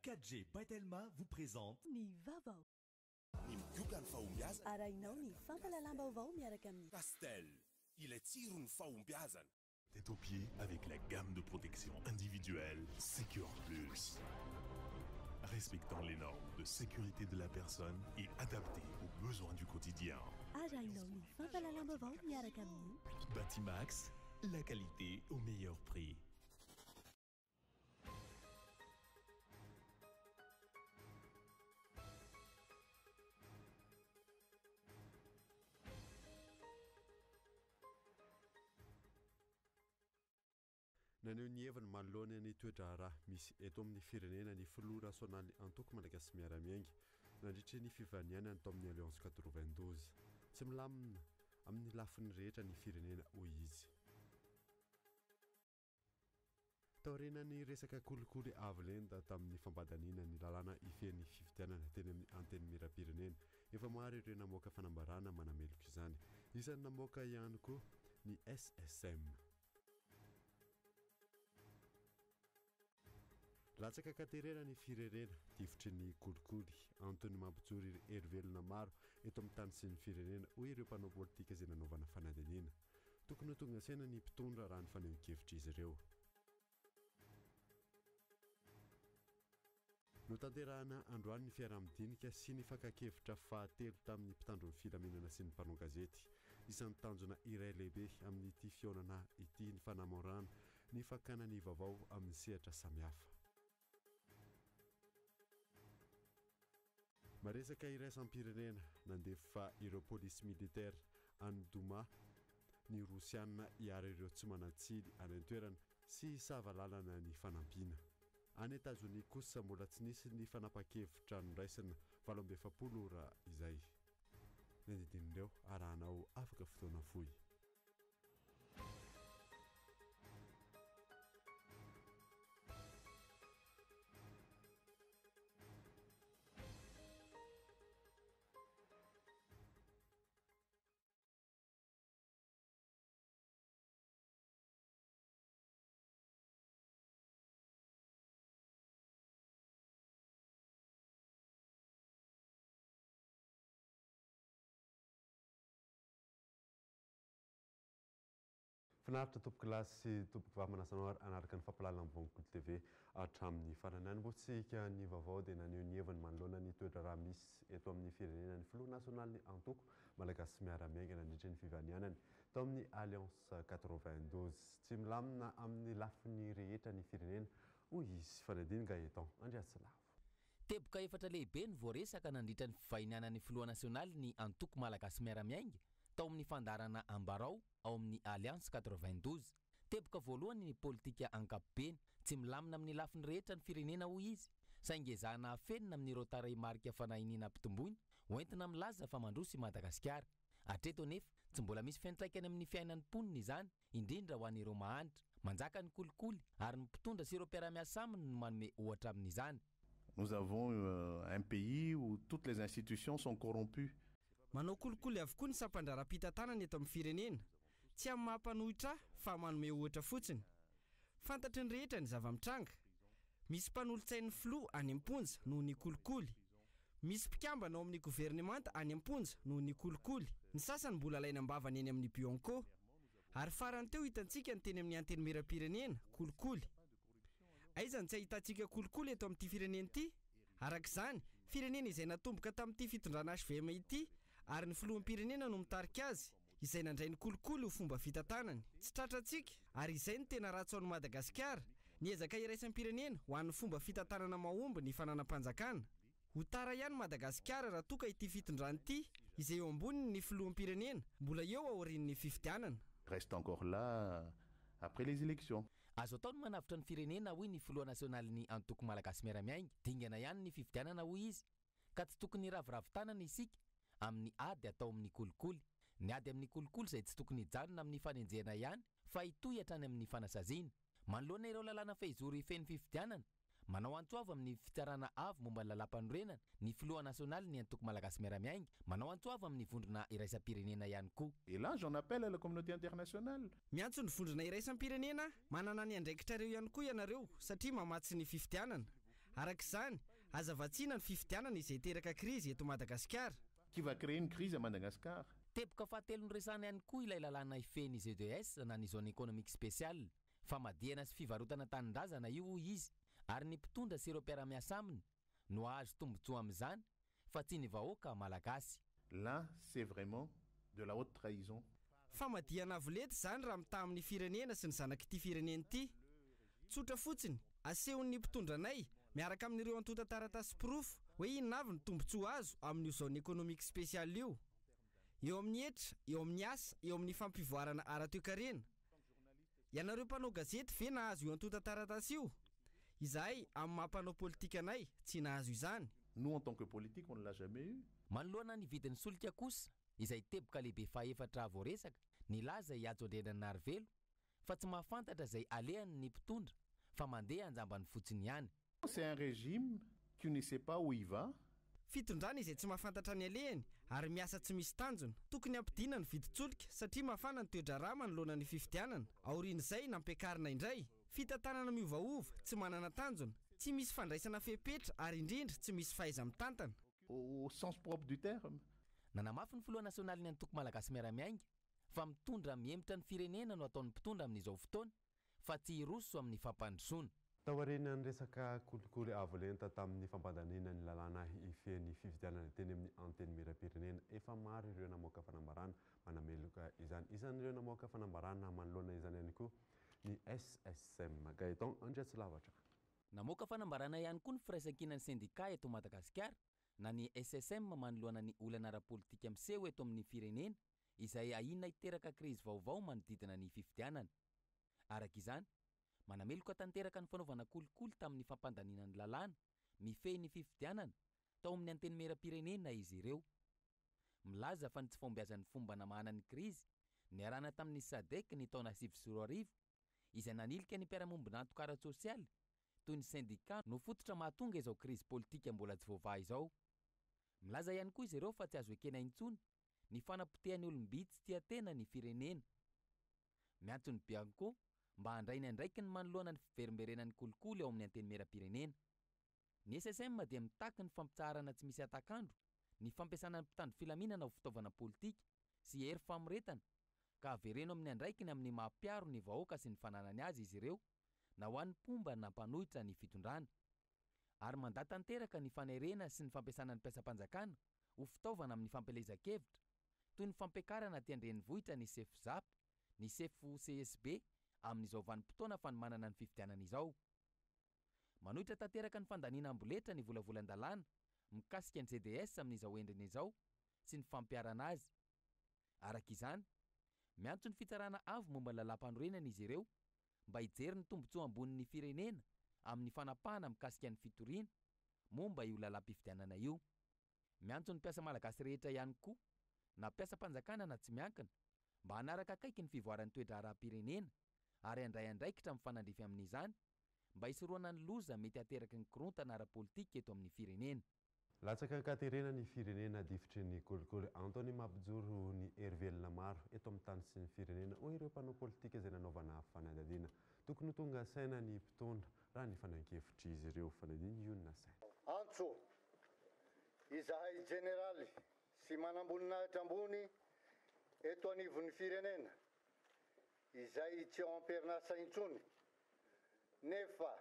4G Batelma vous présente Ny vaovao. Ny mioka ny fahombiazana. Arahinao ny fampalalam-baovao miaraka amin'ny Pastel, il est tiré fahombiazana. Tête aux pieds avec la gamme de protection individuelle Secure Plus. Respectant les normes de sécurité de la personne et adapté aux besoins du quotidien. Arahinao ny fampalalam-baovao miaraka amin'ny Batimax, la qualité au meilleur prix. Naneo ny heviny manoloana ny toetra raha misy eto amin'ny firenena ny filoha nasionaly antoko malagasy miaramiaingy nandritra ny fivaniana tao amin'ny Alliance 92 tsy milamina amin'ny lafiny rehetra ny firenena hoy izy. Taorenany resaka kolikoly avolenta tamin'ny fambadanina ny lalàna ifehan'ny fifidianana teny amin'ny anteny miram-pirenena efa maro ireo namoaka fanambarana manameloko izany. Isany namoaka ihany koa ny SSM. Latsaka katerena ny firenena tifitry ny kolikoly antony mampijoro erivelona maro eto amin'ny tany sy ny firenena hoy ireo mpanao politika izay nanaovana fanadinina. Tokony ho tonga saina ny mpitondra raha ny fanehoan-kevitra izy ireo. Notanterahana androany ny fiaraha-midinika sy ny fankakevitra fahatelo tamin'ny mpitandron'ny filaminana sy ny mpanao gazety. Isan'ny tanjona iray lehibe amin'ity fionana ity ny fanamorana ny fakana ny vaovao amin'ny sehatra samihafa. Maresaka iraisam-pirenena nandefa ireo polisy militaire any Doma ny Rosiana hiara ireo tsy manatsidy any an-toerana sy savalalana ny fanampiana. Any Etazonia kosa mbola tsy nisy ny fanapa-kevitra noraisina 770 ora izay. Nandidinireo arahanao afaka fotoana fohy. Finaritra tompoko lasy sy tompoko vahamanasanao anaraka ny fampalalam-baovao TV hatramin'ny farany any botsika ny vaovao dia naneho ny heviny manoloana ny toetra raha misy eto amin'ny firenena ny filoha nasionaly antoko malagasy miaramiainga nandritra ny fivanianany tao amin'ny Alliance 92 tsy milamina amin'ny lafiny rehetra ny firenena hoy izy fanadiny Gaetan Andriasilavo. Teboka efatra lehibe ny voaresaka nandritra ny fivanianan'ny filoha nasionaly ny antoko malagasy miaramiainga tao amin'ny fandarana Ambarao ao amin'ny Alliance 92. Teboka voalohany ny politika ankapobeny tsy milamina amin'ny lafiny rehetra ny firenena hoy izy. Saingy ezahana afenina amin'ireo tarehimarika fanahinina ampitomboina hoentina milaza fa mandroso i Madagasikara. Hatreto nefa tsy mbola misy fiantraikany amin'ny fiainan'ny mponina izany indrindra ho an'ireo mahantra manjaka ny kolikoly ary ny mpitondra sy ireo mpiara-miasa aminy no manome ohatra amin'izany. Nous avons un pays où toutes les institutions sont corrompues. Manao kolikoly avokoa ny sampandraram-pitantanana eto amin'ny firenena. Tsy amin'ny mahampanohitra fa manome ohatra fotsiny. Fantatry ny rehetra ny zava-mitranga. Misy mpanolo-tsain'ny filoha any am-ponja noho ny kolikoly. Misy mpikambana ao amin'ny governemanta any am-ponja noho ny kolikoly. Ny sasany mbola alaina ambavany eny amin'ny Bianco. Ary farany teo hitantsika ny teny amin'ny anteny miram-pirenena kolikoly. Aizany tsy ahitantsika kolikoly eto amin'ity firenena ity. Arak'izany, firenena izay natomboka tamin'ity fitondrana HVM ity ary ny filoham-pirenena no mitarika azy izay nandray ny kolikoly ho fomba fitantanany. Tsy tratratsika ary izay ny tena ratsy ao Madagasikara, ny ezaka iraisam-pirenena ho an'ny fomba fitantanana mahomby ny fananam-panjakana. Ho tara ihany Madagasikara raha toka ity fitondrana ity izay eo amboniny ny filoham-pirenena mbola eo aorian'ny fifidianana. Reste encore là après les élections. Azo atao ny manavitra ny firenena hoy ny filoha nasionaly ny antoko malagasy miaramiainga. Dingana ihany ny fifidianana hoy izy. Ka tsy tokony raviravin-tanana isika amin'ny ady atao amin'ny kolikoly. Ny ady amin'ny kolikoly izay tsy tokony hijanona amin'ny fanenjehana ihany fa hitohy hatrany amin'ny fanasaziana. Manoloana ireo lalàna fehizoro ifehan'ny fifidianana. Manao antsoava amin'ny fitsarana avo momba ny lalam-panorenana ny filoha nasionaly ny antoko malagasy miaramiainga. Manao antsoava amin'ny vondrona iraisam-pirenena ihany koa. Et là j'en appelle à la communauté internationale. Miantso ny vondrona iraisam-pirenena manana ny andraikitra ireo ihany koa ianareo satria mamatsy ny fifidianana. Arak'izany azavatsiana ny fifidianana izay teraka krizy eto Madagasikara. Qui va créer une crise à Madagascar? Teboka fahatelo ny resana ihany koa ilay lalàna ifeny ZDS na ny zone économique spéciale. Famadihana sy fivarotana tanindrazana io izy, ary ny mpitondra sy ireo mpiara-miasa aminy no azo tombotsoa amin'izany fa tsy ny vahoaka malagasy. Là, c'est vraiment de la haute trahison. Famadihana avolety zany raha mita amin'ny firenena sy ny zanak'ity firenena ity. Tsotra fotsiny, asehon'ny mpitondranay miaraka amin'ireo antota taratasy proof hoe inona avy ny tombotsoa azo amin'io zone économique spéciale io. Eo amin'ny hetra, eo amin'ny asa, eo amin'ny fampivoarana ara-toekarena. Ianareo mpanao gazety ve nahazo io antota taratasy io? Izahay amin'ny mampanao politika anay tsy nahazo izany. Nous, en tant que politique, on ne l'a jamais eu. Manoloana ny vidin'ny solika kosa izay teboka lehibe faefatra voaresaka nilaza hiatso andrena narivelo fa tsy mahafantatra izay alehan'ny mpitondra fa mandeha anjambany fotsiny ihany. C'est un régime qui ne sait pas où il va. Fitondrana izay tsy mahafantatra ny alehany ary miasa tsy misy tanjona. Tokony ampidina ny viditsolika satria mafana ny toedrarà manoloana ny fifidianana. Aorian'izay nampiakarina indray. Fitantanana miovaova tsy manana tanjona, tsy misy fandraisana fepetra ary indrindra tsy misy fahaiza-mitantana. Au sens propre du terme. Nanamafy ny filoha nasionaly ny antoko malagasy miara-miainga fa mitondra miemitra ny firenena no ataon'ny mpitondra amin'izao fotoana fa tsy hiroso amin'ny fampandrosoana. Taoriana ny resaka kolikoly avolenta tamin'ny fampandanina ny lalàna ifeny fifidianana teny amin'ny anteny miram-pirenena efa maro ireo namoaka fanambarana manameloka izany. Isan'ireo namoaka fanambarana manoloana izany ihany koa ny SSM. Gaëtan Andriatsilavatra. Namoaka fanambarana ihany koa ny firaisan-kinan'ny syndicat eto Madagasikara na ny SSM manoloana ny olana ara-politika miseho eto amin'ny firenena izay ahina hiteraka krizy vaovao manodidina ny fifidianana. Arak'izany, manameloka tanteraka ny fanaovana kolikoly tamin'ny fampandanina ny lalàna mifehy ny fifidianana tao amin'ny anteny miram-pirenena izy ireo. Milaza fa ny tsy fombiazan'ny fomba namahana ny krizy niarana tamin'ny SADC ny taona 2024 izay nanilika ny mpiara-mombona antokaratra sosialy toy ny syndicat no fototra mahatonga izao krizy politika mbola tsy voavaha izao. Milaza ihany koa izy ireo fa tsy azo ekena intsony ny fanapotehan'ny olombitsy tia tena ny firenena. Miantso ny Bianco mba handray ny andraiky ny manoloana ny fiverimberenan'ny kolikoly ao amin'ny anteny miram-pirenena. Ny SSM dia mitaky ny fampitsarana tsy misy atakandro, ny fampiasana ny mpitandro filaminana ho fitaovana politika sy hery famoretana ka avereno amin'ny andraikiny amin'ny mampiaro ny vahoaka sy ny fananany azy izy ireo na ho an'ny pomba na mpanohitra ny fitondrana. Ary mandatanteraka ny fanerena sy ny fampiasana ny mpiasam-panjakana ho fitaovana amin'ny fampelezan-kevitra toy ny fampiakarana aty andrenivohitra ny SEFZAP, ny SEFO CSB amin'izao vanim-potoana fanomanana ny fifidianana izao. Manohitra tanteraka ny fandaniana amboletra ny volavolan-dalàna mikasika ny ZDS amin'izao endriny izao sy ny fampiarana azy. Arak'izany, miantso ny fitsarana avo momba lalam-panorenana izy ireo mba hijery ny tombotsoa ambonin'ny firenena amin'ny fanapahana mikasika ny fitoriana momba io lalam-pifidianana io. Miantso ny mpiasa malagasy rehetra ihany koa na mpiasam-panjakana na tsy miankina mba hanaraka akaiky ny fivoaran'ny toe-draram-pirenena ary handray andraikitra mifanandrify amin'izany mba hisoroana ny loza mety ateraky ny korontana ara-politika eto amin'ny firenena. Latsaka ankaterena ny firenena difitry ny kolikoly Anthony Mabijoro ny herivelona maro eto amin'ny tany sy ny firenena ho ireo mpanao politika izay nanaovana fanadihadiana. Tokony tonga saina ny mpitondra raha ny fanan-kevitry izy ireo fanadihana iona saina. Antso, izahay generaly sy manamboninahitra ambony eto anivon'ny firenena izay tsy ao amperinasa intsony nefa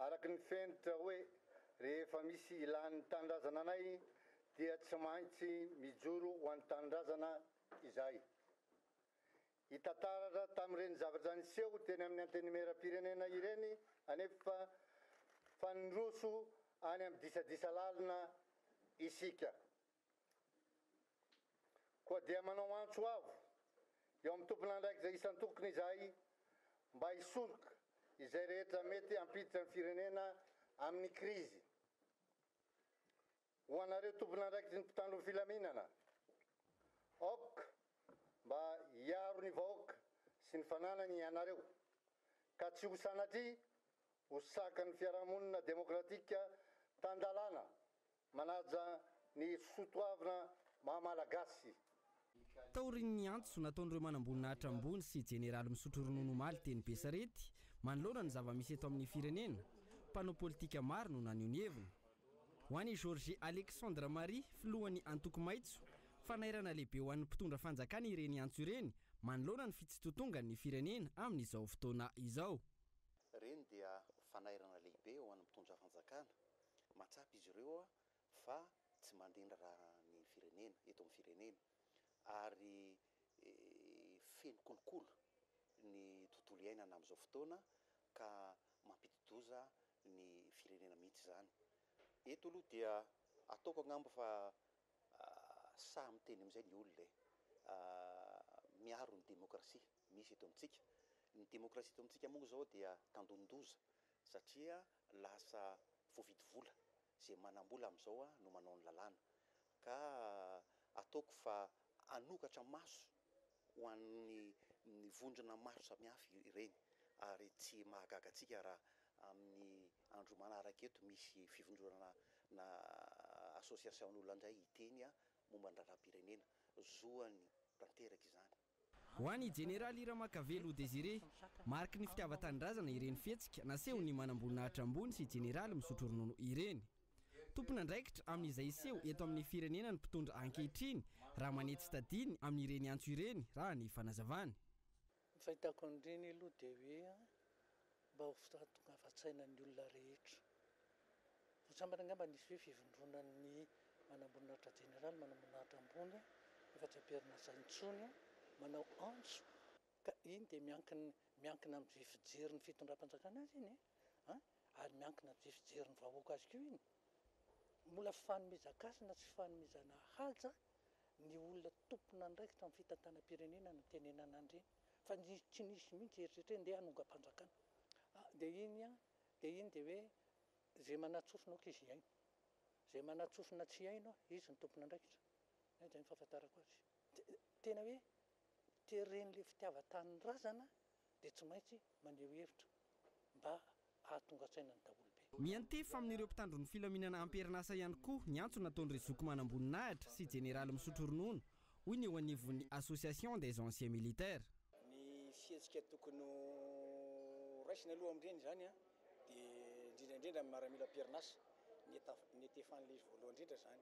araky ny fenitra hoe rehefa misy ilan'ny tanindrazana anay dia tsy maintsy mijoro ho an'ny tanindrazana izahay. Hitantaratra tamin'ireny zavatra niseho teny amin'ny anteny miram-pirenena ireny anefa fanindroso any amin'ny disadisa lalina isika. Koa dia manao antso avo eo amin'ny tompona andraiky izay isan'ny tokony izahay mba hisoloka izay rehetra mety hampiditra ny firenena amin'ny krizy. Ho anareo tompona andraiky ny mpitandro filaminana, ok mba hiaro ny vahoaka sy ny fananany ianareo ka tsy ho sanatria ho saka ny fiarahamonina demokratika tandalana manaja ny sotoavina mahamalagasy. Taorin'ny antso nataon'ireo manamboninahitra ambony sy jeneraly misotro ronono omaly teny Besarety manoloana ny zava-misy eto amin'ny firenena mpanao politika maro no naneho ny heviny. Ho an'i Georges Alexandre Marie, filohan'ny antoko maitso, fanairana lehibe ho an'ny mpitondra fanjakana ireny antso ireny manoloana ny fitsitotongany firenena amin'izao fotoana izao. Reny dia fanairana lehibe ho an'ny mpitondra fanjakana. Matsapy izy ireo fa tsy mandindra ny firenena eto amin'ny firenena ary feno kolokolo ny tontolo iainana amin'izao fotoana ka mampidi-doza ny firenena mihitsy izany. Eto aloha dia ataoko angamba fa sahy miteny amin'izay ny olona miaro ny demokrasia misy eto amintsika. Ny demokrasia eto amintsika moa zao dia tandondondoza satria lasa voavidy vola izay manam-bola amin'izao no manao ny lalàna ka ataoko fa anokatra maso ho an'ny vondrona maro samihafa ireny ary tsy mahagaga antsika raha amin'ny andro manaraka eto misy fivondronana na association'olona indray hiteny momba ny raharaham-pirenena zoany tanteraka izany. Ho an'i Jeneraly Ramakavelo Désiré, mariky ny fitiavan-tanindrazana ireny fihetsika naseho ny manam-boninahitra ambony sy Jeneraly misotro ronono ireny. Tompona andraikitra amin'izay seho eto amin'ny firenena ny mpitondra ankehitriny raha manety stadiny amin'ireny antso ireny raha ny fanazavany. Fahitako an'ireny aloha dia hoe mba ho tonga ny olona rehetra. Sambany angamba nisy hoe fivondronan'ny manam-boninahitra Jeneraly, manam-boninahitra ambony, efa-tsy intsony manao antso ka iny dia miankina amin'ny fijery ny fitondram-panjakana azy iny ary miankina amin'ny fijery ny vahoaka azy koa iny. Mbola fanomezakasy na tsy fanomezana haja ny olona tompona andraikitra amin'ny fitantanam-pirenena no tenenana andreny fa tsy nisy mihitsy eritreritra ndeha hanonga-panjakana. Dia iny dia hoe zay manatsofina aoka izy iaino, zay manatsofina tsy iaino izy ny tompona andraikitra. Zay ny fahafantarako azy. Tena hoe teren'le fitiavan-tanindrazana dia tsy maintsy maneho hevitra mba ahatonga saina ny daholobe. Miantefa amin'ireo mpitandron'ny filaminana amperinasa ihany koa ny antso nataon'ny Rezoko manam-boninahitra sy Jeneraly misotro ronono, hoy ny eo anivon'ny Association des anciens militaires. Ny fihetsika tokony raisina aloha amin'ireny zany dia indrindra amin'ny miaramila amperinasa ny etefan'ilay izy voalohany indrindra zany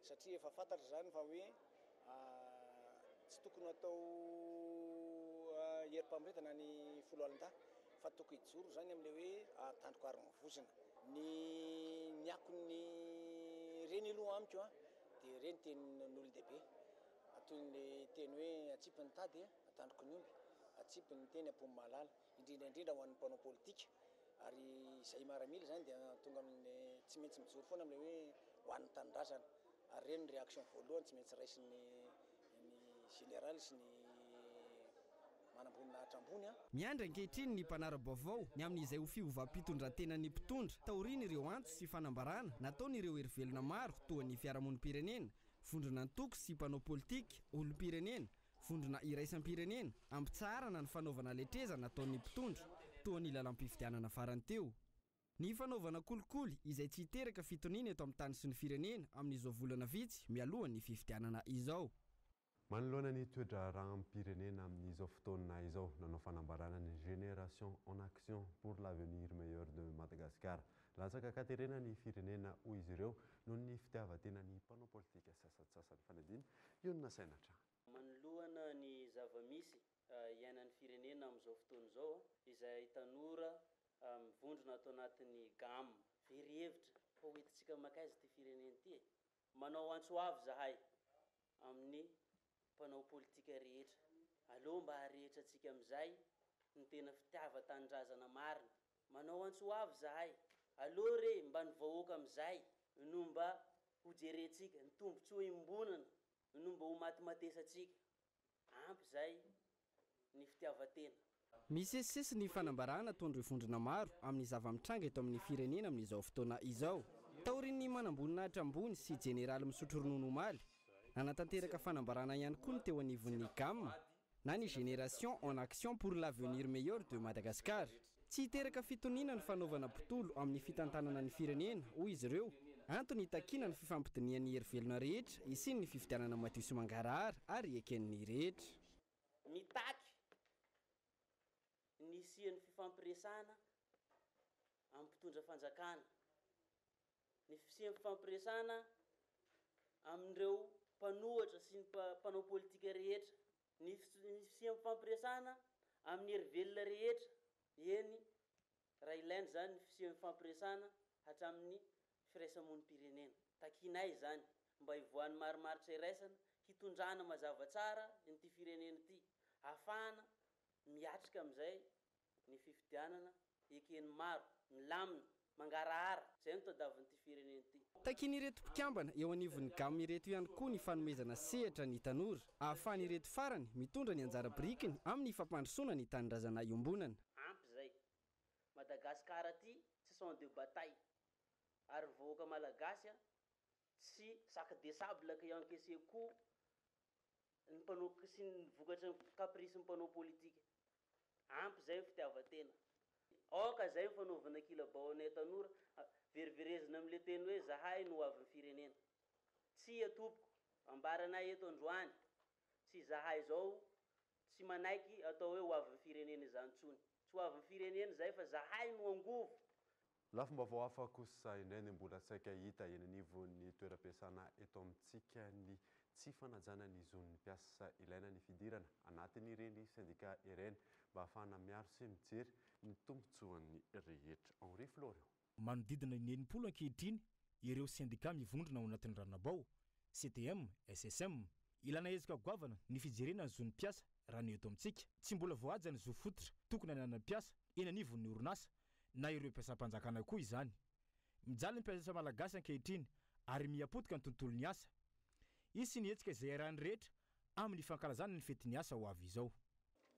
satria efa fantatra zany fa hoe tsy tokony atao herim-pamoretana ny folo alin-dahy fa tokony hijoro zany amin'ilay hoe tandroko arym-vozona ny akon'ny reny aloha amiko dia reny tenin'olon-dehibe toy ny teny hoe atsipy ny tady atandroko ny omby, atsipy ny teny ampony mahalala, indrindra ho an'ny mpanao politika ary izay miaramila zany dia tonga amin'ny tsy maintsy mijoro foana amin'ilay hoe ho an'ny tanindrazana ary reny ny réaction voalohany tsy maintsy raisin'ny généraly sy ny manam-boninahitra ambony. Miandry ankehitriny ny mpanara-baovao ny amin'izay ho fiovam-pitondrantenan'ny mpitondra taoriny ireo antso sy fanambarana nataon'ireo herivelona maro toa ny fiarahamonim-pirenena, vondrona antoko sy mpanao politika, olom-pirenena, vondrona iraisam-pirenena, ampitsarana ny fanaovana letreza nataon'ny mpitondra toa ny lalam-pifidianana farany teo. Ny fanaovana kolikoly izay tsy hiteraka fitoniana eto amin'ny tany sy ny firenena amin'izao volana vitsy mialohan'ny fifidianana izao. Manoloana ny toetra raham-pirenena amin'izao fotoana izao nanao fanambarana ny Génération en Action pour l'avenir meilleur de Madagascar. Latsaka katerena ny firenena hoy izy ireo noho ny fitiavan-tenan'ny mpanao politika sasatsasany fanadina Iona Sainatra. Manoloana ny zava-misy iainan'ny firenena amin'izao fotoana izao izay tanora mivondrona atao anatin'ny gam very-hevitra fa hoentintsika makaiza ty firenena ty manao antso avy zahay amin'ny mpanao politika rehetra. Aleo mba harehetra antsika amin'izay ny tena fitiavan-tanindrazana marina. Manao antso avy zahay. Aleo re mba ny vahoaka amin'izay no mba ho jerentsika ny tombontsoa imbonana no mba ho matimatesantsika. Ampy zay ny fitiavan-tena. Misesisesy ny fanambarana ataon'ireo vondrona maro amin'ny zava-mitranga eto amin'ny firenena amin'izao fotoana izao. Taorin'ny manam-boninahitra ambony sy Jeneraly misotro ronono omaly nanatanteraka fanambarana ihany koa ny teo anivon'ny GAM na ny Génération en Action pour l'avenir meilleur de Madagascar. Tsy hiteraka fitoniana ny fanaovana mpitolo amin'ny fitantanana ny firenena hoy izy ireo, antony hitakina ny fifampidinian'ny herivelona rehetra isiny ny fifidianana madio sy mangarahara ary eken'ny rehetra. Mitaky ny sian'ny fifampiresana ampitondra fanjakana, ny fisian'ny fampiresana amin'ireo mpanohatra sy ny mpanao politika rehetra, ny fisian'ny fampiresana amin'ny herivelona rehetra. Eny raha ilainy zany ny fisian'ny fampiresana hatramin'ny firaisamonim-pirenena. Takinay zany mba hivoan'ny marimaritra iraisana, hitondrana mazava tsara nyity firenena ity, ahafahana miatrika amin'izay ny fifidianana ekeny maro, milamina, mangarahara. Zay no tadavin'ity firenena ity. Takian'ireto mpikambana eo anivon'ny gam ireto ihany koa ny fanomezana sehatra ny tanora, ahafahan'ireto farany mitondra ny anjara birikiny amin'ny fampandrosoana ny tanindrazana iombonana. Ampy zay, Madagasikara ty tsy champ de bataille, ary vahoaka malagasy tsy sac de sable ka encaissé coup ny mpanao sy ny vokatry ny caprice ny mpanao politika. Ampy zay fitiavatena. Aoka zay ny fanaovana kilabaonay tanora, veriverezina amin'ile teny hoe zahay no avin'ny firenena. Tsy atopoko, ambaranay eto Androany, tsy zahay zao tsy manaiky atao hoe ho avin'ny firenena izany tsony. Tsy ho avin'ny firenena zay fa zahay no angovo. Lafim-baovao hafa kosa indray ny mbola saika hita eny anivon'ny toeram-piasana eto amintsika ny tsy fanajana ny zon'ny mpiasa ilaina ny fidirana anatin'ireny syndika ireny mba ahafahana miaro sy mijery ny tombotsoan'ny rehetra. Henri Florian. Manodidina ny 80 ankehitriny ireo syndika mivondrona ao anatin'ny ranabao, CTM, SSM, ilana ezaka goavana ny fijerena ny zon'ny mpiasa raha ny eto amintsika. Tsy mbola voaja ny zo fototra tokony anana mpiasa eny anivon'ny orinasa na ireo mpiasam-panjakana koa izany. Mijaly ny mpiasa malagasy ankehitriny ary miapotika ny tontolo ny asa. Isy ny hetsika izay arahany rehetra amin'ny fankalazana ny fety ny asa ho avy izao.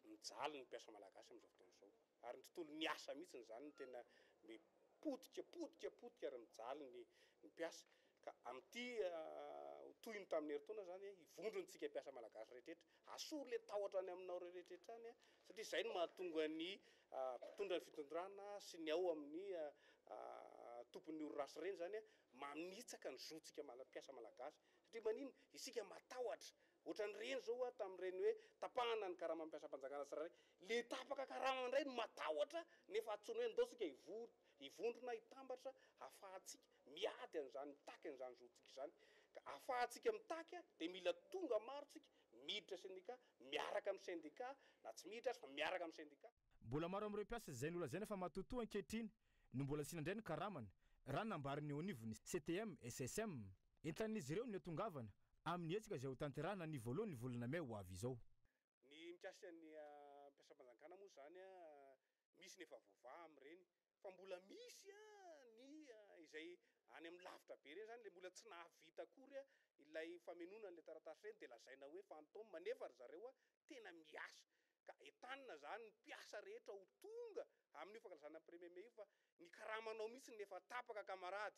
Mijaly ny mpiasa malagasy amin'izao fotoana izao, ary ny tontolo ny asa mihitsy zany no tena potika ary mijaly ny mpiasa. Ka amin'ity toy ny tamin'ny herintaona zany hivondrontsika mpiasa malagasy rehetra, asoro le tahotra any aminao rehetra any, satria zay no mahatonga ny mpitondra ny fitondrana sy ny ao amin'ny tompon'ny orinasa reny zany manitsaka ny zotsika mpiasa malagasy. Satria manino isika matahotra, ohatran'ireny zao tamin'ireny hoe tapahana ny karama mpiasa-panjakana tsirairay, le tapaka karama indray no matahotra nefa atsony hoe ndosika hivondrona hitambatra ahafahantsika miady an'izany mitaky an'izany zotsika izany. Ka ahafahantsika mitaky dia mila tonga maro tsika miditra syndika, miaraka amin'ny syndika, na tsy miditra fa miaraka amin'ny syndika. Mbola maro amin'ireo mpiasa izay nolazaina fa matotoa ankehitriny no mbola sy nandray ny karamany raha nambariny eo anivon'ny CTM, SSM. Entan'izy ireo ny atongavana amin'ny hetsika izay ho tanterahana ny voalohany volana May ho avy izao. Ny mikasika ny mpiasa-panjakana moa zany misy nefa voavaha amin'ireny, fa mbola misy ny izay any amin'ny lavitra be reny zany le mbola tsy nahavita akory ilay famenonana le taratasy reny dia lazaina hoe fantôme, nefa ry zareo tena miasa. Ka entanina zany ny mpiasa rehetra ho tonga amin'io fankalazana premier May io fa ny karamanao mihitsy nefa tapaka kamarady,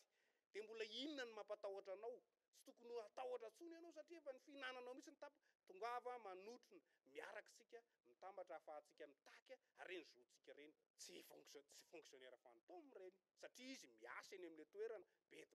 dia mbola inona ny mampatahotra anao? Tsy tokony hatahotra tsony ianao satria efa ny fihinananao mihitsy ny tapaka. Tongava manotrona miaraka sika mitambatra ahafahantsika mitaky reny zotsika reny. Tsy fonctionnaire fantôme reny satria izy miasa eny amin'ilay toerana,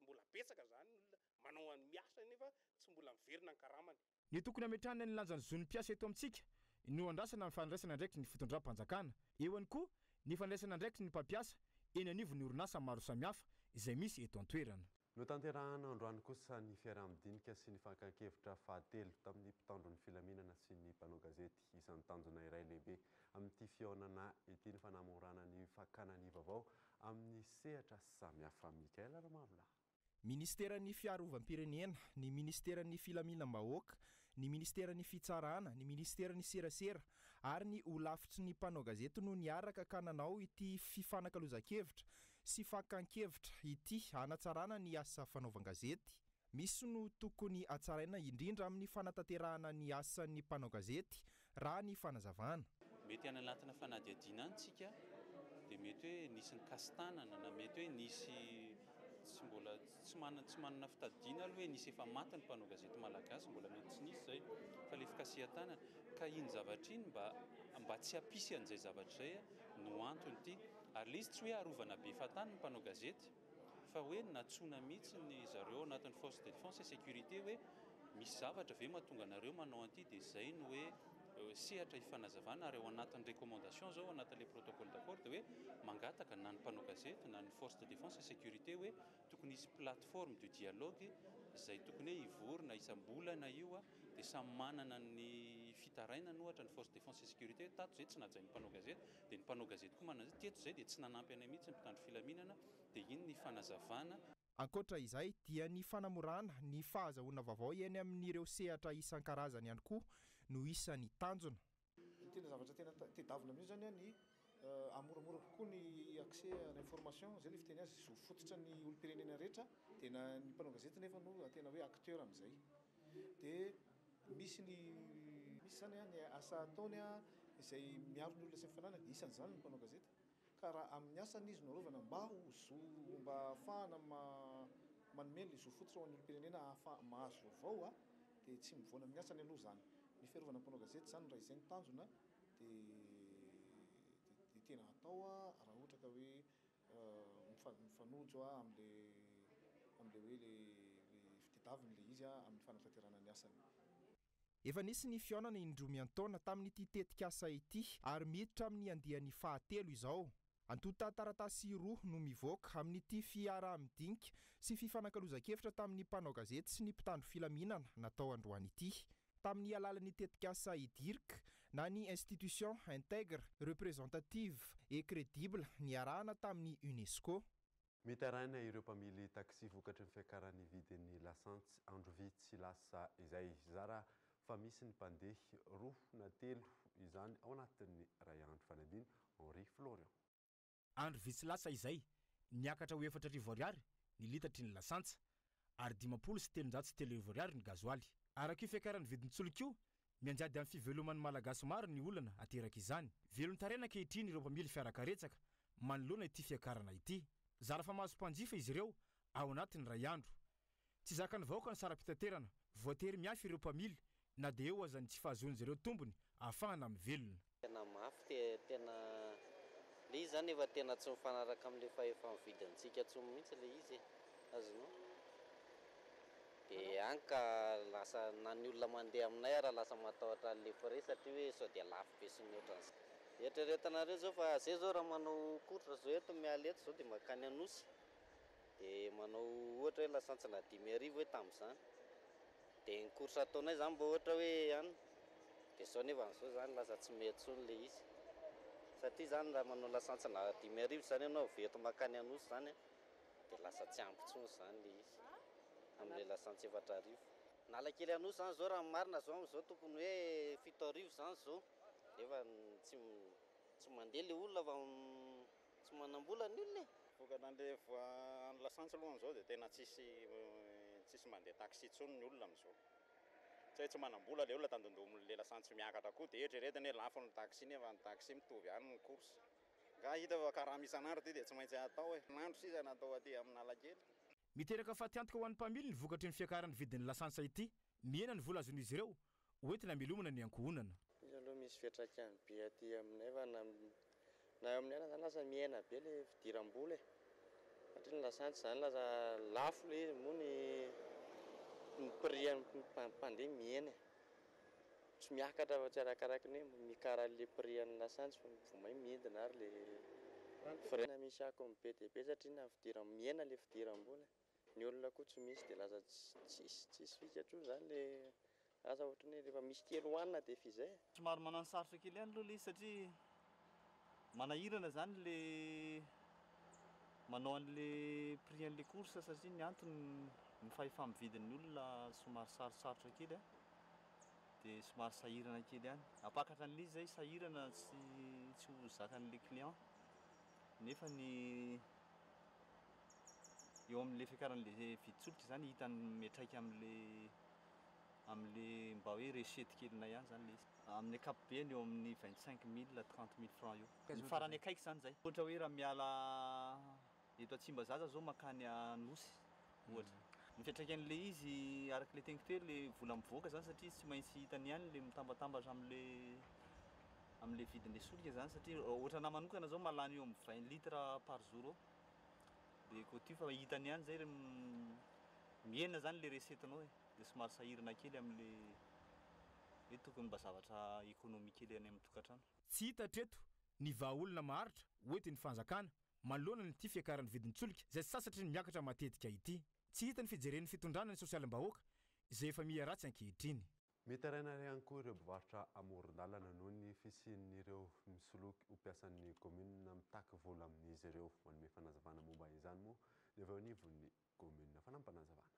mbola betsaka zany olona manao any miasa nefa tsy mbola miverina ny karamany. Ny tokony hametrahana ny lanjan'ny zon'ny mpiasa eto amintsika no andrasana ny fandraisana ndraiky ny fitondram-panjakana, eo ihany koa ny fandraisana ndraiky ny mpampiasa eny anivon'ny orinasa maro samihafa izay misy eto an-toerana. No tanterahana androany kosa ny fiarahamidinika sy ny fankakevitra fahatelo tamin'ny mpitandron'ny filaminana sy ny mpanao gazety isan'ny tanjona iray lehibe amin'ity fihaonana ity ny fanamorana ny fakana ny vaovao amin'ny sehatra samihafa. Mikael Ramavla. Ministeran'ny fiarovam-pirenena, ny ministeran'ny filaminam-bahoaka, ny ministeran'ny fitsarana, ny ministeran'ny serasera ary ny olafitry ny mpanao gazety no niaraka ka nanao ity fifanakaloza-kevitra sy fakan-kevitra ity hanatsarana ny asa fanaovan-gazety. Misy no tokony hatsaraina indrindra amin'ny fanatanterahana ny asan'ny mpanao gazety raha ny fanazavana. Mety any anatina fanadihadiana antsika dia mety hoe nisy ny kastanana na mety hoe nisy tsy manana fitadidiana aloha hoe nisy efa maty ny mpanao gazety malagasy, mbola mety tsy nisy zay fa le fikasihan-tanana ka iny zavatra iny mba tsy hapisy an'izay zavatra izay no antony ity. Ary le izy tsy hoe arovana be fatany ny mpanao gazety fa hoe natsona mihitsy ny zareo anatin'ny force de défense et sécurité hoe misy zavatra ve mahatonga anareo manao an'ity, dia izay no hoe sehatra hifanazavana ary ao anatin'ny recommandation zao anatin'le protocole d'accord dia hoe mangataka na ny mpanao gazety na ny force de défense et sécurité hoe tokony hisy plateforme de dialogue izay tokony hoe hivorona isam-bolana io a dia samy manana ny fitarainany ohatra ny force de défense et sécurité tato zay tsy najain'ny mpanao gazety dia ny mpanao gazety koa manana zay teto zay dia tsy nanampy anay mihitsy ny mpitandro filaminana dia iny ny fanazavana. Ankoatra izay dia ny fanamorana ny fahazahoana vaovao eny amin'ireo sehatra isan-karazany ihany koa no isan'ny tanjona. Tena zavatra tena tedavina amin'io zany ny amoramora kokoa ny accès à l'information zay le fiteny azy zo fototra ny olom-pirenena rehetra dia na ny mpanao gazety nefa no tena hoe acteur amin'izay dia misy zany ny asa ataony izay miaro ny olona sy mifanana isan'izany ny mpanao gazety ka raha amin'ny asany izy narovana mba mba ahafahana manome le zo fototra ho an'ny olom-pirenena mahazo vaovao dia tsy mivoana amin'ny asany aloha zany ny fiarovana mpanao gazety zany raha izay ny tanjona dia tena atao raha ohatra ka hoe mifanojo am'le hoe le fitadiaviny le izy amin'ny fanatanterana ny asany. Efa nisy ny fihaonana indromiantaona tamin'ity tetikasa ity ary miditra amin'ny andiany fahatelo izao. Antota taratasy roa no mivoaka amin'ity fiarah-midinika sy fifanankalozan-kevitra tamin'ny mpanao gazety sy ny mpitandro filaminana natao androany ity. Tamin'ny alalan'ny tetikasa idirika na ny institution intègre, représentative et crédible niarahana tamin'ny UNESCO. Mitaraina ireo mpamily taxi vokatry ny fiakaran'ny vidin'ny lasantsy andro vitsy lasa izay zara fa misy ny mpandeha roa na telo izany ao anatin'ny ray andro fanadiny Henri Florian. Andro vitsy lasa izay niakatra ho 4,000 ariary ny litatry ny lasantsa ary 500 sy 303 ariary ny gazoaly. Araka io fiakaran'ny vidin'ny tsolokio mianjady amin'ny fiveloman'ny malagasy maro ny olana ateraka izany. Velony tarena ankehitriny ireo mpamily fiarakaretsaka manoloana ity fiakarana ity. Zara fa mahazo mpanjifa izy ireo ao anatin'ny ray andro. Tsy zakany vahoaka ny sara-pitaterana, voatery miafy ireo mpamily na dia eo azany tsy fahazoan'izy ireo tombony ahafahana mivelona. Tena mafy tena le izy zany efa tena tsy mifanaraka amin'le efa mividintsika tsy mihitsy le izy azonao. Dia any ka lasa na ny olona mandeha aminay raha lasa matahotra an'le frais satria hoe sao dia lafo be sy ny ohatran'izay. Eritreretanareo zao fa zay zao raha manao course zao eto miala eto zao dia makany Anosy dia manao ohatra hoe lasantsy na 5,000 hoe tamin'izany dia ny course ataonay zany mba ohatra hoe any dia sao nefa n'izao zany lasa tsy mety tsony le izy satria zany raha manao lasantsy na 5,000 zany ianao veto makany Anosy zany dia lasa tsy ampy tsony zany le izy amin'le lasantsy 4,000. Nalakely Anosy zany zao raha marina zao amin'izao tokony hoe 7,000 zany zao efa tsy mandeha le olona fa tsy manam-bola ny olona. Vokana an'le ny lasantsy aloha amin'izao dia tena tsisy mandeha taxi intsony ny olona amin'izao. Tsy manam-bola le olona tandondomin'le lasantsy miakatra koa dia eritreretany hoe lafo ny taxi nefa ny taxi mitovy ihany ny course. Nga hita fa karaha misy an'andro ty dia tsy maintsy atao hoe nandro sisa natao aty amin'Analakely. Miteraka fatiantoka ho an'ny mpamily ny vokatry ny fiakaran'ny vidin'ny lasansa ity. Miena ny vola azon'izy ireo hoentina milomana ny ankohonana. Izy aloha misy fiantraikany be aty aminay fa na aminay zany lasa miena be le fidiram-bola satria ny lasantsy zany lasa lafo le izy moa ny prix mpandeha miena tsy miakatra fa tsy arakaraky ny hoe mikara le prix an'ny lasantsy vao may midina ary le frais misy ako be dia be satria na miena le fidiram-bola ny olona koa tsy misy dia lasa tsisy fikatro zany le asa ohatrany hoe rehefa misy telo hoanina dia fizay. Somary manano sarotra kely ihany aloha le izy satria manahirana zany le manao an'le prix an'le course satria ny antony ny fahefamividin'ny olona somary sarosarotra kely dia somary sahirana kely ihany. Apakatra an'le izy zay sahirana tsy ho zakan'le client nefa ny eo amin'le fiakaran'le viditsolika zany hitany metraika amin'le mba hoe recette kelinay ihany zany le izy. Amin'ny ankapobeny eo amin'ny 25,000 à 30,000 francs eo. Ny farany akaiky zany zay. Ohatra hoe raha miala eto Tsimbazaza zao makany Anosy ohatra. Ny fiantraikan'le izy araka le teniko teo le vola mivoaka zany satria tsy maintsy hitany ihany le mitambatambatra amin'le vidin'le solika zany satria ohatra na manokana zao malany eo amin'ny 20 litres par jour eo. Dia koa ty fa hitany ihany zay miena zany le recette-nao dia somary sahirana kely amin'le hoe tokony mba zavatra ekonomika kely any amin'ny tokantrano. Tsy hita treto ny vahaolona maharitra hoentin'ny fanjakana manoloana nyity fiakaran'ny vidintsoloka izay sasatry ny miakatra matetika ity. Tsy hita ny fijeren'ny fitondrana ny sosialim-bahoaka izay efa miharatsy ankehitriny. Mitaraina ihany koa ireo mpivarotra amoron-dalana noho ny fisian'ireo misoloky ho mpiasan'ny komina mitaky vola amin'izy ireo. Manome fanazavana momba izany moa ny avy ao anivon'ny komina fanampanazavana.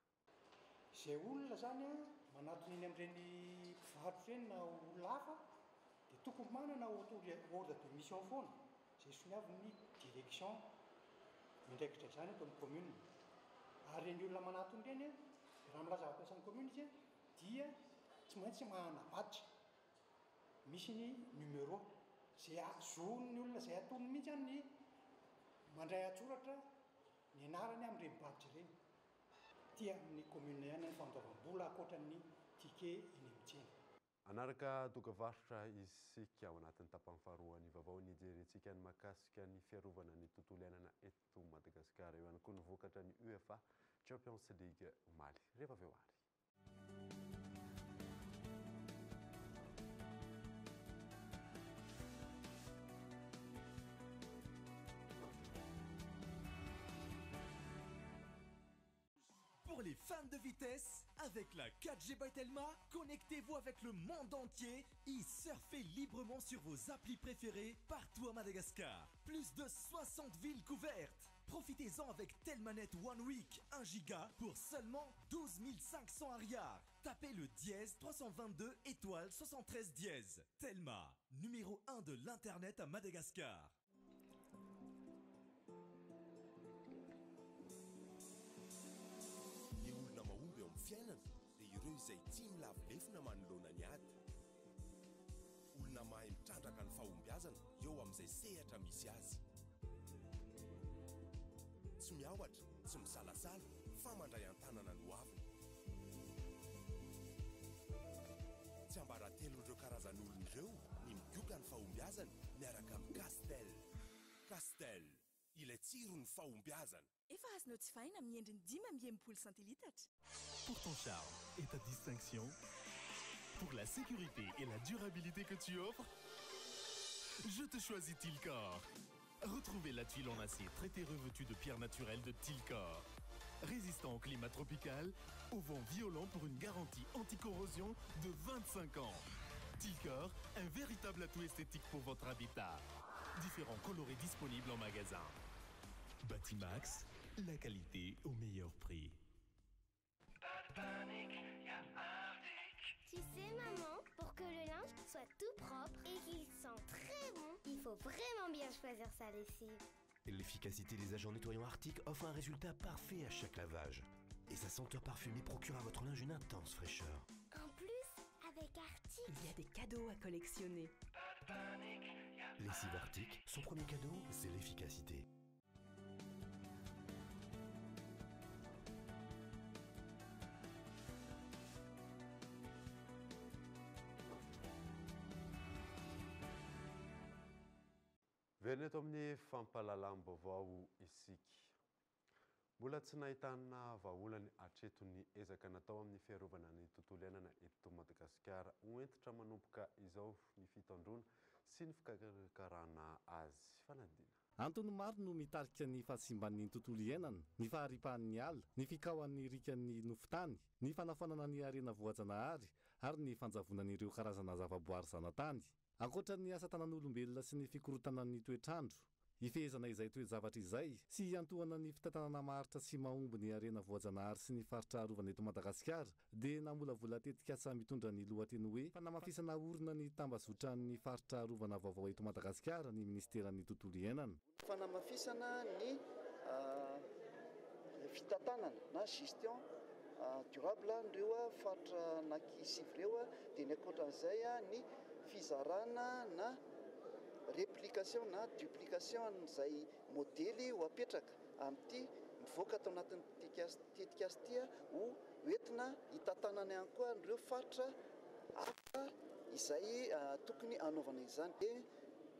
Izay olona zany a manatony eny amin'ireny mpivarotra ireny na olona hafa dia tokony manana ordre de mission foana izay soniavin'ny direction mindraikitra izany eto amin'ny commune. Ary ny olona manatony ireny raha milaza fampiasan'ny commune izy dia tsy maintsy manana badge, misy ny numéro izay zon'ny olona izay atonony mihitsy any ny mandray atsoratra ny anarany amin'ireny badge ireny. Ty amin'ny commune ihany ny fandoavam-bola ankoatran'ny ticket eny amin'ny tsena. Anaraka dokavarotra isika ao anatin'ny tapany faharoa ny vaovao ny jerentsika ny mahakasika ny fiarovana ny tontolo iainana eto Madagasikara. Eo ihany koa ny vokatra ny UEFA Champions League omaly rehefa avy eo ary. Pour les fans de vitesse, avec la 4G by Telma, connectez-vous avec le monde entier et surfez librement sur vos applis préférés partout à Madagascar. Plus de 60 villes couvertes. Profitez-en avec Telmanet One Week 1 giga pour seulement 12 500 ariars. Tapez le dièse 322 étoile 73 dièse. Telma, numéro 1 de l'internet à Madagascar. Fiainana dia ireo izay tia milavilefina manoloana ny ady. Olona mahay mitrandraka ny fahombiazana eo amin'izay sehatra misy azy. Tsy miaohatra, tsy misalasala, fa mandray an-tanana no aviny. Tsy ambaratelon'ireo karazan'olon'ireo ny migioka ny fahombiazana miaraka amin'ny Castel. Castel, ilay tsiro ny fahombiazana. Efa azonao jifaina amin'ny endriny 5 centilitatra. Pour ton charme et ta distinction, pour la sécurité et la durabilité que tu offres, je te choisis Tilcor. Retrouvez la tuile en acier traitée revêtue de pierres naturelles de Tilcor. Résistant au climat tropical, au vent violent pour une garantie anti-corrosion de 25 ans. Tilcor, un véritable atout esthétique pour votre habitat. Différents coloris disponibles en magasin. Batimax, la qualité au meilleur prix. Tu sais maman, pour que le linge soit tout propre et qu'il sente très bon, il faut vraiment bien choisir sa lessive. L'efficacité des agents nettoyants Arctic offre un résultat parfait à chaque lavage. Et sa senteur parfumée procure à votre linge une intense fraîcheur. En plus, avec Arctic, il y a des cadeaux à collectionner. Lessive Arctic, son premier cadeau, c'est l'efficacité. Verina eto amin'ny fampahalalam-baovao isika. Mbola tsy nahitana vahaolany hatreton'ny ezaka natao amin'ny fiarovana ny tontolo iainana eto Madagasikara hoentitra manomboka izao ny fitandrona sy ny fikarakarana azy. Fanadina. Antony maro no mitarika ny fahasimban'ny tontolo iainana, ny faharipahan'ny ala, ny fikaohan'ny rikan'ny nofotany, ny fanafanana ny arena voajanahary ary ny fanjavonan'ireo karazana zavaboary zanatany. Ankoatra ny asa tanan'olombelona sy ny fikorotana ny toetrandro, ifehezana izay toe-javatra izay sy iantohana ny fitantanana maharitra sy mahomby ny arena voajanahary sy ny faritra arovana eto Madagasikara dia namolavola tetika asa mitondra ny lohateny hoe fanamafisana orona ny tambazotra ny faritra arovana vaovao eto Madagasikara ny ministeran'ny tontolo iainana. Fanamafisana ny fitantanana na gestion durable ireo faritra nakisivy dia ny ankoatran'izay ny fizarana na réplication na duplication izay modely ho apetraka amin'ity mivoaka atao anatin'ny tetika azy ity ho entina hitantanana ihany koa ireo faritra hafa izay tokony anaovana izany.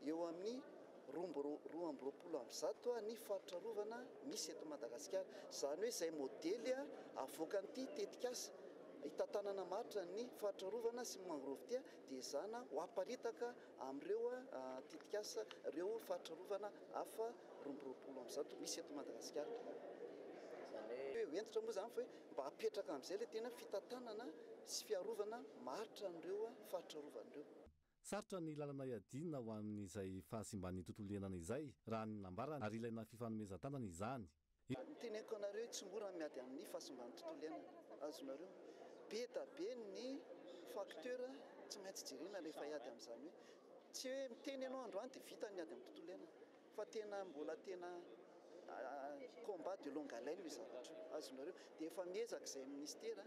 Eo amin'ny 220 ny faritra rovana misy eto Madagasikara. Izany hoe izay modely avoakan'ity tetika azy hitantanana maritra ny fahatrarovana sy mangrovitia dia zana ho aparitaka amin'ireo titikasa ireo fahatrarovana hafa romboroapolo am'zato misy eto Madagasikara. Hoe entitra moa zany fa hoe mba hapetraka amin'izay le tena fitantanana sy fiarovana maritra an'ireo fahatrarovandreo. Sarotra ny lalana iadina ho amin'izay fahasimban'ny tontolo iainana izay raha ny nambarana ary ilaina fifanomezan-tanana izany. Teneniko anareo tsy mora miady amin'ny fahasimban'ny tontolo iainana. Azonareo be da be ny facteur tsy maintsy jerena rehefa hiady amin'izany hoe tsy hoe miteny ianao androany dia vita ny ady amin'ny tontolo iainana fa tena mbola tena combat de longue haleine io zavatra. Azonareo dia efa miezaka izay ministera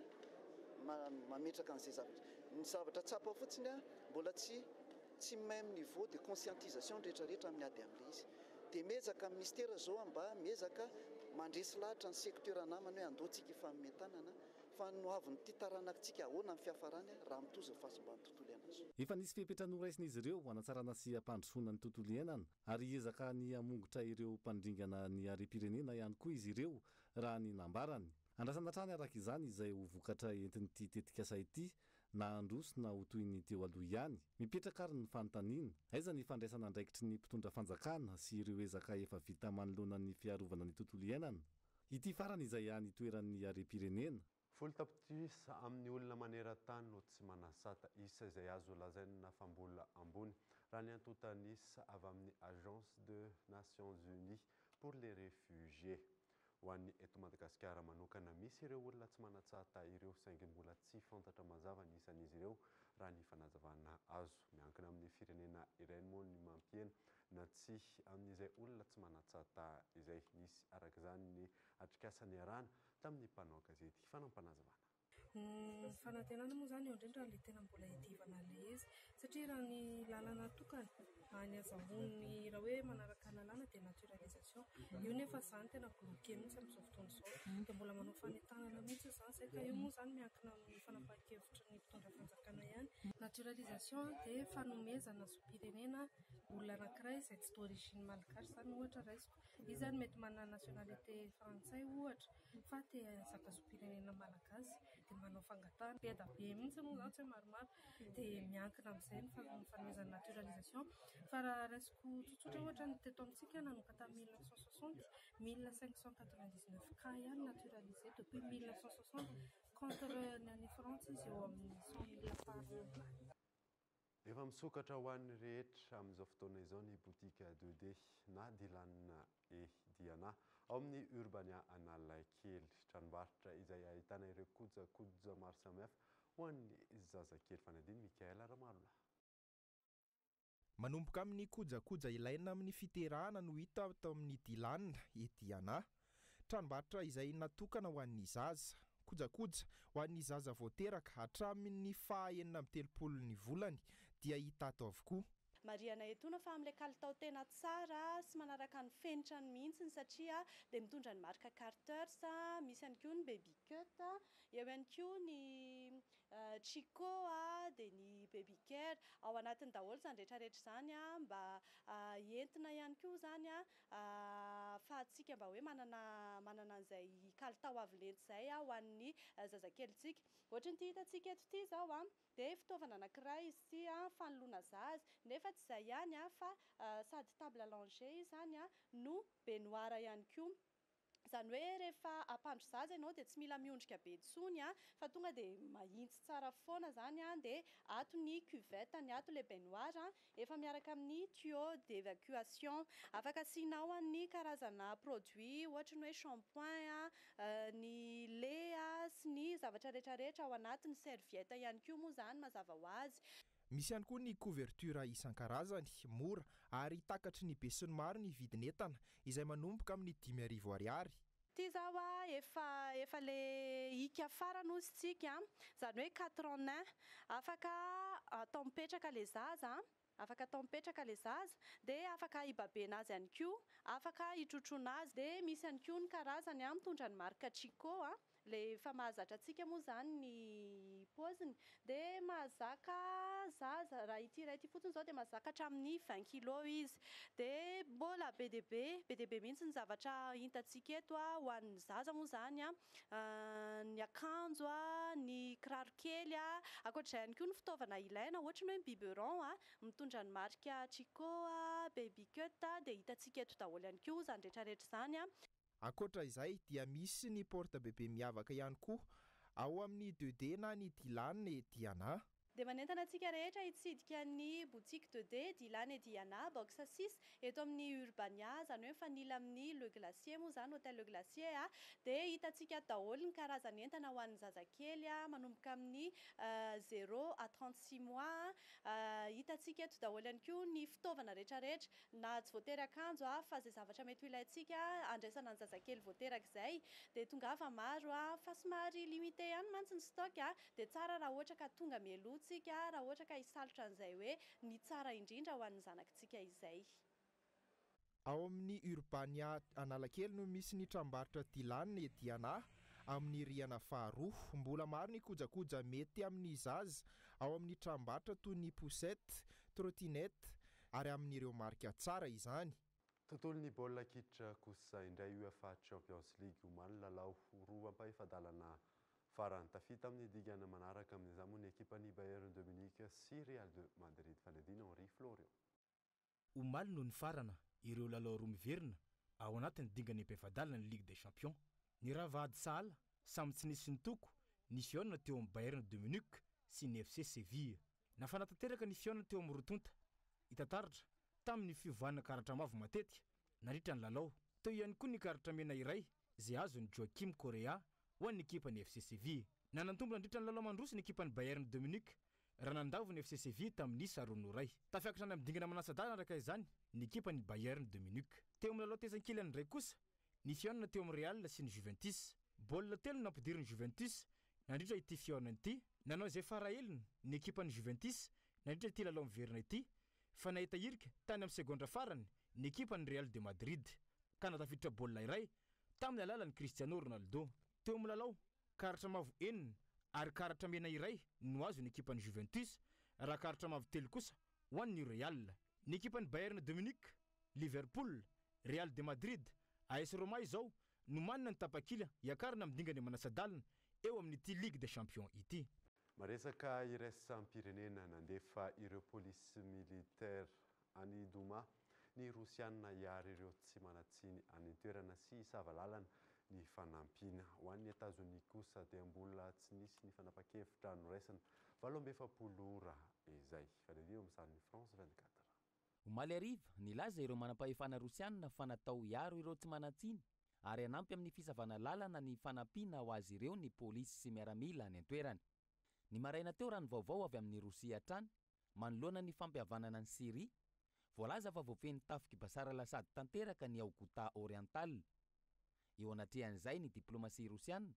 mametraka an'izay zavatra. Ny zavatra tsapa fotsiny mbola tsy même niveau de conscientisation rehetrarehetra miady amin'ilay izy. Dia miezaka ministera zao mba miezaka mandresy lahatra ny secteur namany hoe andoatsika ifanomentanana fa no avy ny ty taranakitsika ahoana amin'ny fiafarany raha mitoza fahasimban'ny tontolo iainana. Efa nisy fepetra noraisina izy ireo hanatsarana sy hampandrosoana ny tontolo iainana ary hiezaka ny hamongotra ireo mpandringana ny harem-pirenena ihany koa izy ireo raha ny nambarany. Andrasana trany araka izany izay ho vokatra entin'ity tetikasa ity na androso na ho toy ny teo aloha ihany. Mipetraka ary ny fanontaniana aiza ny fandraisana andraikitry ny mpitondra fanjakana sy ireo ezaka efa vita manoloana ny fiarovana ny tontolo iainana. Ity farany izay ihany toeran'ny harem-pirenena. Folo tapitrisa amin'ny olona maneran-tany no tsy manasata isa izay azo lazaina fa mbola ambony raha ny antontanisa avy amin'ny Agence des Nations Unies pour les réfugiés. Ho an'ny eto Madagasikara manokana misy ireo olona tsy manatsata ireo saingy mbola tsy fantatra mazava ny isan'izy ireo raha ny fanazavana azo. Miankina amin'ny firenena iray moa ny mampiena na tsy amin'izay olona tsy manatsata izay nisy araka izany ny atrikasany arana tamin'ny mpanao gazety fanampanazavana. Ny fanantenana moa zany eo indrindra le tena mbola hiadivana le izy satria raha ny lalana tokana any azahoany raha hoe manaraka lalàna dia naturalisation io nefa zany tena bloqué mihitsy amin'izao fotoana izao dia mbola manao fanentanana mihitsy zany zay ka io moa zany miankina amin'ny fanapahan-kevitry ny mpitondra fanjakana ihany. Naturalisation dia fanomezana zom-pirenena olona anankiray izay tsy d'origine malagasy zany ohatra raisiko izy zany mety manana nationalité frantsay ohatra fa te zaka zom-pirenena malagasy dia manao fangatahana be da be mihitsy moa zany tsy hoe maromaro dia miankina amin'izay ny fanomezana naturalisation. Fa raha raisiko tsotsotra ohatra ny teto amintsika nanomboka tamin'ny 1960 1599 cas ihany naturalisé depuis 1960 contre ny any France izy eo amin'ny 100,000 par. Efa misokatra ho an'ny rehetra amin'izao fotoana izao ny botika 2D na Dilanina e Diana ao amin'ny Urbania Analakely, tranombarotra izay ahitana ireo kojakoja maro samihafa ho an'ny zazakely. Fanadiny Mikael Ramalona. Manomboka amin'ny kojakoja ilaina amin'ny fiterahana no hita tao amin'ny Dilanina e Diana, tranombarotra izay natokana ho an'ny zaza. Kojakoja ho an'ny zaza voateraka hatramin'ny faha 9 volany dia hita ato avokoa. Mariana Etona fa amin'ilay kalitao tena tsara sy manaraka ny fenitrany mihitsy satria dia mitondra ny marika Carters, misy ihany koa ny Baby Cut, eo ihany koa ny Chico dia ny Baby Care ao anatiny daholo izany rehetrarehetra izany mba entina ihany koa zany fahatsika mba hoe manana an'izay kalitao avo lenta izay ho an'ny zazakelitsika. Ohatran'ity hitantsika eto ity izao dia fitaovana anankiray izy ity fanoloana zaza nefa tsy izay ihany fa sady table à langer izany no baignoire ihany koa. Izany hoe rehefa ampandro zaza ianao dia tsy mila miondrika be intsony fa tonga dia mahitsy tsara foana izany dia ato ny cuvette, ny ato ilay baignoire efa miaraka amin'ny tuyau d'évacuation. Afaka asianao ny karazana produit ohatra ny hoe shampoing, ny lait sy ny zavatra rehetrarehetra ao anatiny, serviette ihany koa moa izany mazava ho azy. Misy ihany koa ny couverture isan-karazany, mora ary takatry ny be sy ny maro ny vidin'entana izay manomboka amin'ny 5,000 ariary. Ity zao efa le hika farany ozy tsika, izany hoe 4 en 1, afaka atao mipetraka le zaza, dia afaka hibabeana azy ihany koa, afaka hitrotroana azy, dia misy ihany koa ny karazany mitondra ny marika Chico, le efa mahazatra antsika moa zany ny ny paoziny dia mahazaka zaza raha ity ray ity fotsiny izao dia mahazaka hatramin'ny 20 kilo izy dia mbola be dia be mihitsy ny zavatra hitantsika eto ho an'ny zaza moa zany ny akanjo ny kiraro kely ankoatr'izay ihany koa ny fitaovana ilaina ohatra ny hoe biberon mitondra ny marika Chico Baby Cut dia hitantsika eto daholo ihany koa zany rehetrarehetra zany ankoatra izay dia misy ny porte bebe miavaka ihany koa ao amin'ny 2D na ny Dylan et Diana dia manentana antsika rehetra hitsidika ny boutique 2D Dylan et Diana box 6 eto amin'ny Urbania zany hoe mifanila amin'ny Le Glacier moa zany hôtel Le Glacier dia hitantsika daholo ny karazany entana ho an'ny zazakely manomboka amin'ny 0 à 36 mois hitantsika eto daholo ihany koa ny fitaovana rehetrarehetra na tsy voatery akanjo fa zay zavatra mety ho ilayntsika andraisana ny zazakely voateraka izay dia tonga fa maro fa somary limité ihany mantsy ny stock dia tsara raha ohatra ka tonga mielotsika raha ohatra ka hisalotra an'izay hoe ny tsara indrindra ho an'ny zanakitsika izay ao amin'ny Urbania Analakely no misy ny tranombarotra Dylan et Diana amin'ny rihana faharoa mbola maro ny kojakoja mety amin'ny zaza ao amin'ny tranombarotra toy ny poussette, trottinette ary amin'ireo marika tsara izany tontolon'ny baolina kitra kosa indray UEFA Champions League omaly lalao roa ampahefadalana farany tafita amin'ny digana manaraka amin'izany moa ny ekipan'ny Bayern de Munich sy Real de Madrid fanadina Henri Florian omaly no ny farana ireo lalao roa miverina ao anatin'ny dingany ampahefadalana ny Ligue des Champions ny ravahady sahala samy tsy nisy ny toko ny fiona teo amin'ny Bayern de Munich sy ny FC Sevilla nafanatanteraka ny fiona teo amin'ny rotonta hitantaratra tamin'ny fivoahana karatra mavo matetika nandritra ny lalao teo ihany koa ny karatra mena iray izay azony Joachim Correa ho an'ny ekipan'ny FC Sevilla nanantombo nandritra ny lalao mandroso ny ekipan'ny Bayern de Munich raha nandavo ny FC Sevilla tamin'ny 0-2 tafiakatra any amin'ny dingana manasa-dala araka izany ny ekipan'ny Bayern de Munich teo amin'ny lalao tezan-kely indray kosa ny fiona teo amin'ny Real sy ny Juventus baolina telo nampidiriny Juventus nandritra ity fiona ity nanao izay faraheliny ny ekipan'ny Juventus nandritra ity lalao miverina ity fa nahita hirika tany amin'ny segondra farany ny ekipan'ny Real de Madrid ka natafiditra baolina iray tamin'ny alalan'ny Cristiano Ronaldo teo amin'ny lalao karatra mavo enina ary karatra mena iray no azo ny ekipan'ny Juventus raha karatra mavo telo kosa ho an'ny Real ny ekipan'ny Bayern de Munich Liverpool Real de Madrid AS Roma izao no manana ny tapakila hiakarana amin'ny dingany manasa-dalana eo amin'ity Ligue des Champions ity maresaka iraisam-pirenena nandefa ireo polisy militaire any Doma ny Rosianina hiary ireo tsy manatsiny any toerana sy savalalana ny fanampiana ho an'ny États-Unis kosa dia mbola tsy nisy ny fanapa-kevitra noraisana 8 ora izay fanadina amin'izany France 24 omaly ariva nilaza ireo manam-pahefana Rosianina fa natao hiaro ireo tsy manatsiny ary hanampy amin'ny fisavana lalana ny fanampiana ho azy ireo ny polisy sy miaramila any an-toerana ny maraina teo raha ny vaovao avy amin'ny Rosia hatrany manoloana ny fampihavanana ny Syrie voalaza fa voafeny tafiky basara lasady tanteraka ny Aogota Oriental eo anatrehan'izay ny diplomasia Rosianina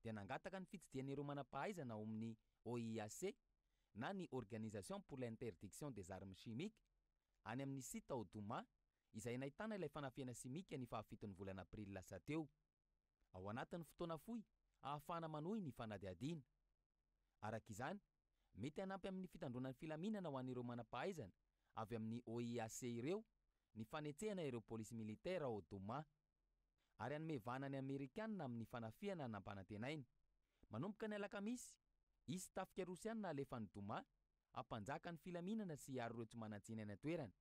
dia nangataka ny fitsidian'ireo manam-pahaizana ao amin'ny OIAC na ny Organisation pour l'interdiction des armes chimiques any amin'ny sita ao Doma izay nahitana ilay fanafiana simika ny fahafiton'ny volana aprily lasa teo ao anatin'ny fotoana fohy ahafahana manohy ny fanadiadiana arak'izany mety hanampy amin'ny fitandronan'ny filaminana ho an'ireo manam-pahaizana avy amin'ny OIAC ireo ny fanetsehana ireo polisy militaire ao Doma ary hanome ny Amerikanina amin'ny fanafiana nampanantenaina manomboka ny alakamisy isy tafika Rosianina alefa ny Doma hampanjaka ny filaminana sy hiaro ireo tsy manatsiny any an-toerana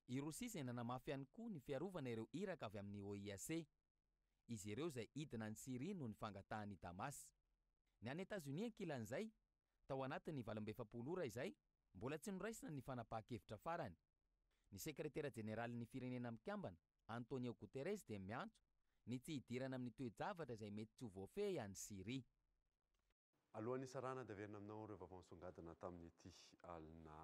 i Rosia izay nanamafy ihany koa ny fiarovana ireo iraka avy amin'ny OIAC izy ireo izay hidina ny Syrie no ny fangatahan'ny Damas ny any États-Unis ankilan'izay tao anatin'ny 27 ora izay mbola tsy noraisina ny fanapahan-kevitra farany ny sekretera jeneralin'ny firenena mikambana Antonio Guterres dia miantso ny tsy hidirana amin'ny toe-javatra izay mety tsy ho voafehy any Syrie alohan'ny sarana dia averina aminao ireo vaovao nisongadina tamin'ity alina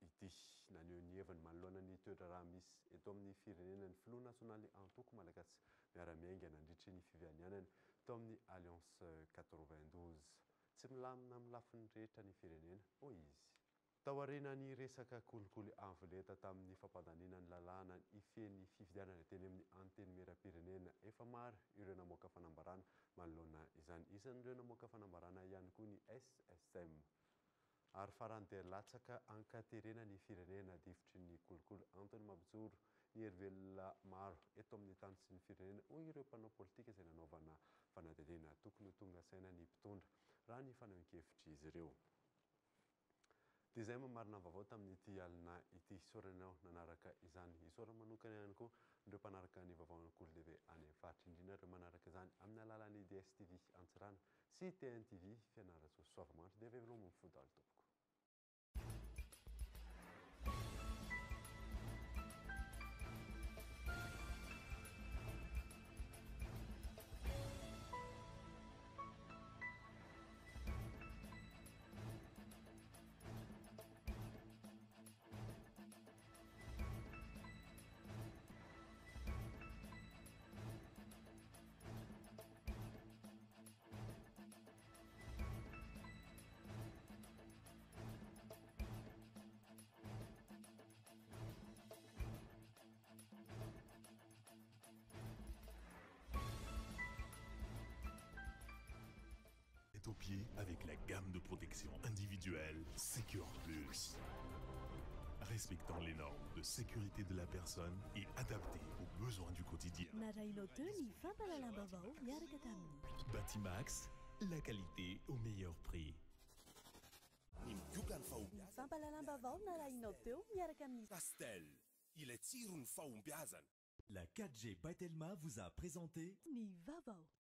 ity naneho ny heviny manoloana ny toedraraha misy eto amin'ny firenenan'ny filoha nasionaly antoko malagasy miara-miainga nandritry ny fifianianana tao amin'ny Alliance 92 tsy milamina amin'ny lafiny rehetra ny firenena hoy izy taoriana ny resaka kolikoly avoleta tamin'ny fampadaninany lalàna ifeny fifidianana teny amin'ny anteny mera-pirenena efa maro ireo namoaka fanambarana manoloana izany isan'ireo namoaka fanambarana ihany koa ny SSM ary farany dia latsaka ankaterena ny firenena divitry ny kolikoly antony mabijoro ny herivelona maro eto amin'ny tany sy ny firenena hoy ireo mpanao politika izay nanaovana fanadinena tokony ho tonga saina ny mpitondra raha ny fanaohan-kevitry izy ireo. Dia izay mamarina vaovao tamin'ity alina ity soranao nanaraka izany isora manokana ihany koa ireo mpanaraka ny vaovaon'Ankoly TV any amin'ny faritra indrindra ireo manaraka izany amin'ny alalan'ny DSTV Antsirana sy TNTV Fianarantsoa Soavamanitra dia velomy mifody topoko. Au pied avec la gamme de protection individuelle Secure Plus. Respectant les normes de sécurité de la personne et adapté aux besoins du quotidien. Batimax, la qualité au meilleur prix. Castel, il est tirun faumbiazan. La 4G Baitelma vous a présenté Ni Vavao.